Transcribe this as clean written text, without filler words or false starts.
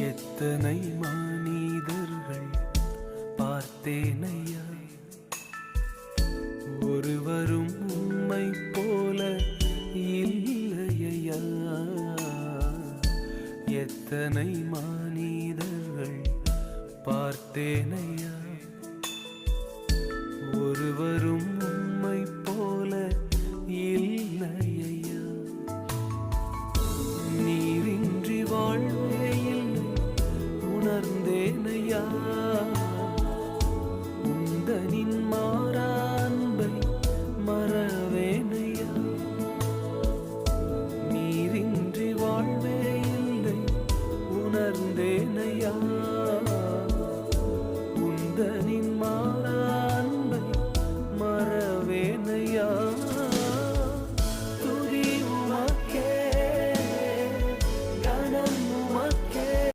எத்தனை மனிதர்கள் பார்த்தேனையா, ஒருவரும் உம்மை போல இல்லையா. எத்தனை மனிதர்கள் பார்த்தேனையா, ஒருவரும் உம்மை போல இல்லையா. நீரின்றி வாழ்வே இல்லை உணர்ந்தேனையா, உந்தனின் மாறா அன்பை மறவேனையா. நீரின்றி வாழ்வே இல்லை உணர்ந்தேனையா,